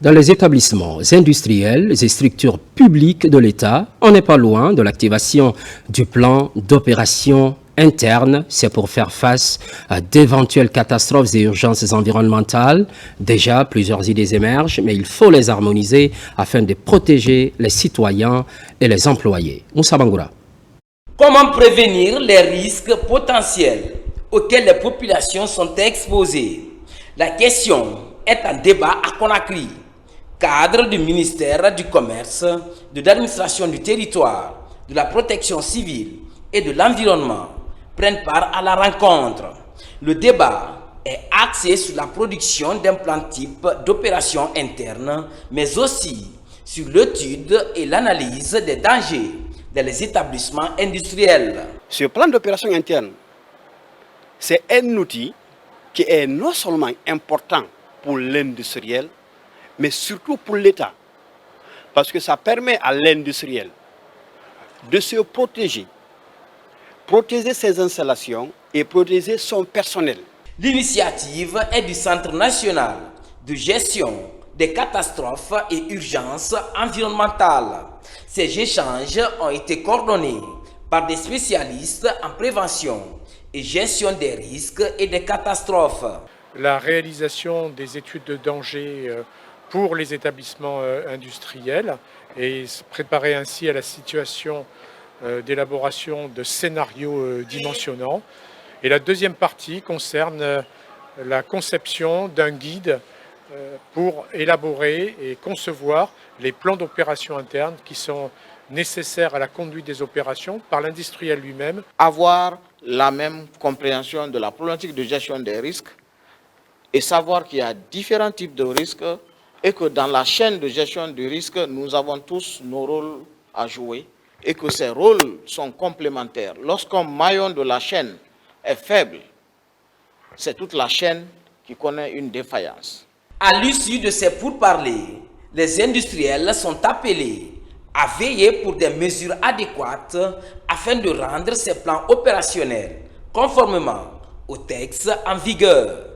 Dans les établissements industriels et structures publiques de l'État, on n'est pas loin de l'activation du plan d'opération interne. C'est pour faire face à d'éventuelles catastrophes et urgences environnementales. Déjà, plusieurs idées émergent, mais il faut les harmoniser afin de protéger les citoyens et les employés. Moussa Bangoura. Comment prévenir les risques potentiels auxquels les populations sont exposées? La question est en débat à Conakry. Cadres du ministère du Commerce, de l'administration du territoire, de la protection civile et de l'environnement prennent part à la rencontre. Le débat est axé sur la production d'un plan type d'opération interne, mais aussi sur l'étude et l'analyse des dangers dans les établissements industriels. Ce plan d'opération interne, c'est un outil qui est non seulement important pour l'industriel, mais surtout pour l'État. Parce que ça permet à l'industriel de se protéger ses installations et protéger son personnel. L'initiative est du Centre national de gestion des catastrophes et urgences environnementales. Ces échanges ont été coordonnés par des spécialistes en prévention et gestion des risques et des catastrophes. La réalisation des études de danger pour les établissements industriels et se préparer ainsi à la situation d'élaboration de scénarios dimensionnants. Et la deuxième partie concerne la conception d'un guide pour élaborer et concevoir les plans d'opération interne qui sont nécessaires à la conduite des opérations par l'industriel lui-même. Avoir la même compréhension de la problématique de gestion des risques et savoir qu'il y a différents types de risques et que dans la chaîne de gestion du risque, nous avons tous nos rôles à jouer et que ces rôles sont complémentaires. Lorsqu'un maillon de la chaîne est faible, c'est toute la chaîne qui connaît une défaillance. À l'issue de ces pourparlers, les industriels sont appelés à veiller pour des mesures adéquates afin de rendre ces plans opérationnels conformément aux textes en vigueur.